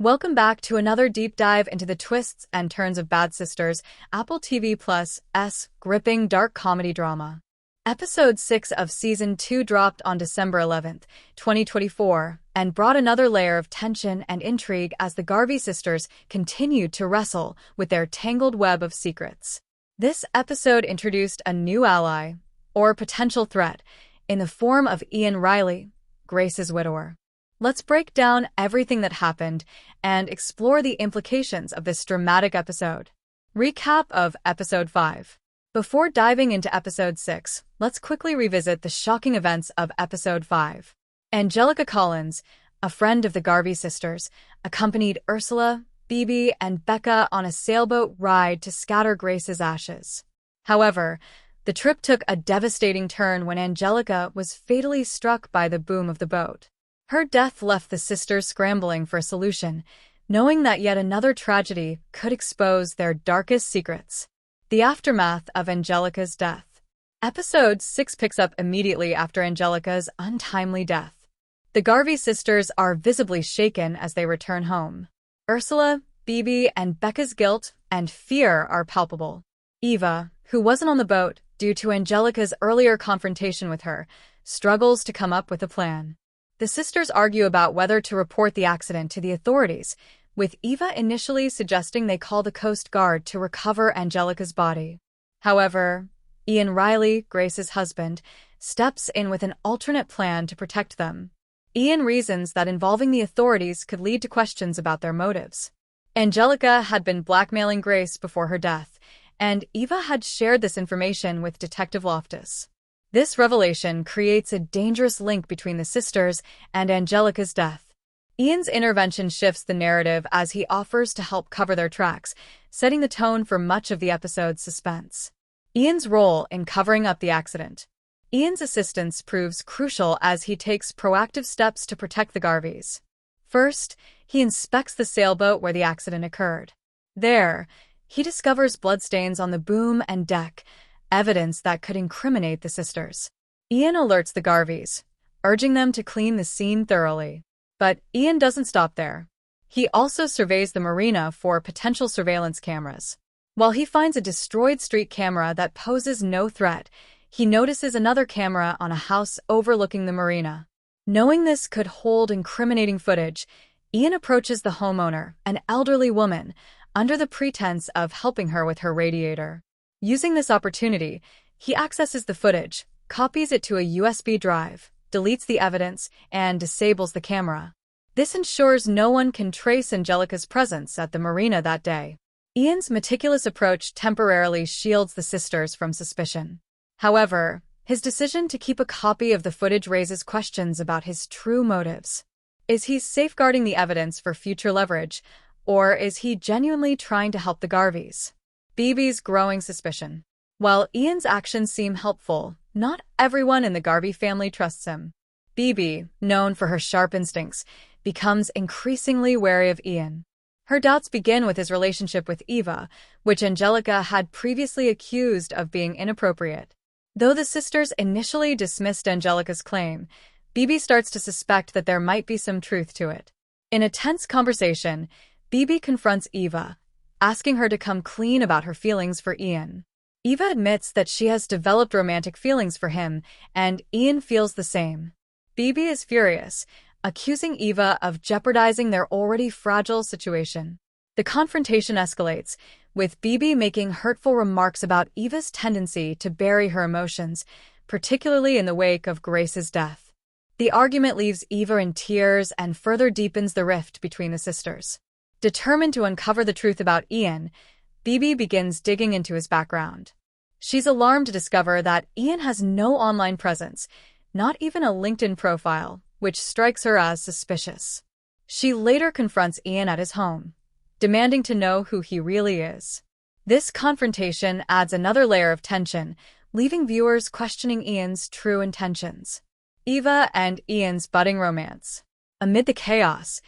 Welcome back to another deep dive into the twists and turns of Bad Sisters, Apple TV Plus' gripping dark comedy drama. Episode 6 of Season 2 dropped on December 11th, 2024, and brought another layer of tension and intrigue as the Garvey sisters continued to wrestle with their tangled web of secrets. This episode introduced a new ally, or potential threat, in the form of Ian Riley, Grace's widower. Let's break down everything that happened and explore the implications of this dramatic episode. Recap of Episode 5. Before diving into Episode 6, let's quickly revisit the shocking events of Episode 5. Angelica Collins, a friend of the Garvey sisters, accompanied Ursula, Bebe, and Becca on a sailboat ride to scatter Grace's ashes. However, the trip took a devastating turn when Angelica was fatally struck by the boom of the boat. Her death left the sisters scrambling for a solution, knowing that yet another tragedy could expose their darkest secrets. The aftermath of Angelica's death. Episode 6 picks up immediately after Angelica's untimely death. The Garvey sisters are visibly shaken as they return home. Ursula, Bebe, and Becca's guilt and fear are palpable. Eva, who wasn't on the boat due to Angelica's earlier confrontation with her, struggles to come up with a plan. The sisters argue about whether to report the accident to the authorities, with Eva initially suggesting they call the Coast Guard to recover Angelica's body. However, Ian Riley, Grace's husband, steps in with an alternate plan to protect them. Ian reasons that involving the authorities could lead to questions about their motives. Angelica had been blackmailing Grace before her death, and Eva had shared this information with Detective Loftus. This revelation creates a dangerous link between the sisters and Angelica's death. Ian's intervention shifts the narrative as he offers to help cover their tracks, setting the tone for much of the episode's suspense. Ian's role in covering up the accident. Ian's assistance proves crucial as he takes proactive steps to protect the Garveys. First, he inspects the sailboat where the accident occurred. There, he discovers bloodstains on the boom and deck, evidence that could incriminate the sisters. Ian alerts the Garveys, urging them to clean the scene thoroughly. But Ian doesn't stop there. He also surveys the marina for potential surveillance cameras. While he finds a destroyed street camera that poses no threat, he notices another camera on a house overlooking the marina. Knowing this could hold incriminating footage, Ian approaches the homeowner, an elderly woman, under the pretense of helping her with her radiator. Using this opportunity, he accesses the footage, copies it to a USB drive, deletes the evidence, and disables the camera. This ensures no one can trace Angelica's presence at the marina that day. Ian's meticulous approach temporarily shields the sisters from suspicion. However, his decision to keep a copy of the footage raises questions about his true motives. Is he safeguarding the evidence for future leverage, or is he genuinely trying to help the Garveys? Bebe's growing suspicion. While Ian's actions seem helpful, not everyone in the Garvey family trusts him. Bebe, known for her sharp instincts, becomes increasingly wary of Ian. Her doubts begin with his relationship with Eva, which Angelica had previously accused of being inappropriate. Though the sisters initially dismissed Angelica's claim, Bebe starts to suspect that there might be some truth to it. In a tense conversation, Bebe confronts Eva, asking her to come clean about her feelings for Ian. Eva admits that she has developed romantic feelings for him, and Ian feels the same. Bebe is furious, accusing Eva of jeopardizing their already fragile situation. The confrontation escalates, with Bebe making hurtful remarks about Eva's tendency to bury her emotions, particularly in the wake of Grace's death. The argument leaves Eva in tears and further deepens the rift between the sisters. Determined to uncover the truth about Ian, Bebe begins digging into his background. She's alarmed to discover that Ian has no online presence, not even a LinkedIn profile, which strikes her as suspicious. She later confronts Ian at his home, demanding to know who he really is. This confrontation adds another layer of tension, leaving viewers questioning Ian's true intentions. Eva and Ian's budding romance. Amid the chaos,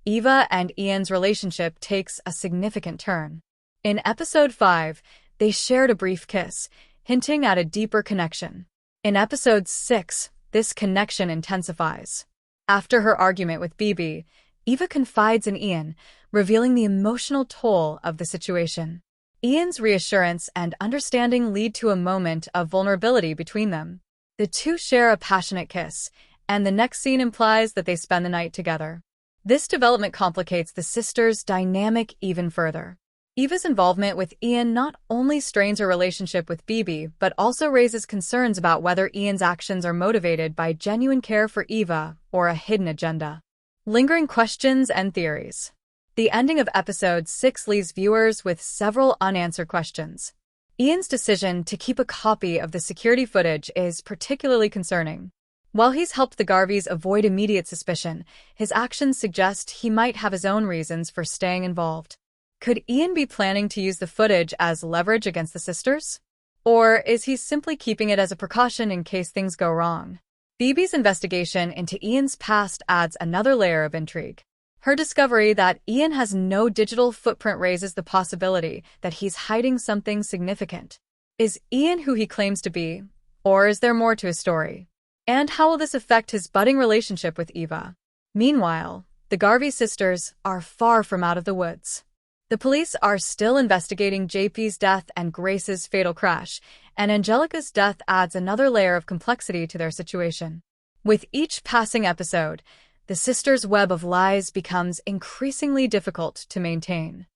Eva and Ian's relationship takes a significant turn. In Episode 5, they shared a brief kiss, hinting at a deeper connection. In Episode 6, this connection intensifies. After her argument with Bebe, Eva confides in Ian, revealing the emotional toll of the situation. Ian's reassurance and understanding lead to a moment of vulnerability between them. The two share a passionate kiss, and the next scene implies that they spend the night together. This development complicates the sisters' dynamic even further. Eva's involvement with Ian not only strains her relationship with Bibi, but also raises concerns about whether Ian's actions are motivated by genuine care for Eva or a hidden agenda. Lingering questions and theories. The ending of episode 6 leaves viewers with several unanswered questions. Ian's decision to keep a copy of the security footage is particularly concerning. While he's helped the Garveys avoid immediate suspicion, his actions suggest he might have his own reasons for staying involved. Could Ian be planning to use the footage as leverage against the sisters? Or is he simply keeping it as a precaution in case things go wrong? Bibi's investigation into Ian's past adds another layer of intrigue. Her discovery that Ian has no digital footprint raises the possibility that he's hiding something significant. Is Ian who he claims to be, or is there more to his story? And how will this affect his budding relationship with Eva? Meanwhile, the Garvey sisters are far from out of the woods. The police are still investigating JP's death and Grace's fatal crash, and Angelica's death adds another layer of complexity to their situation. With each passing episode, the sisters' web of lies becomes increasingly difficult to maintain.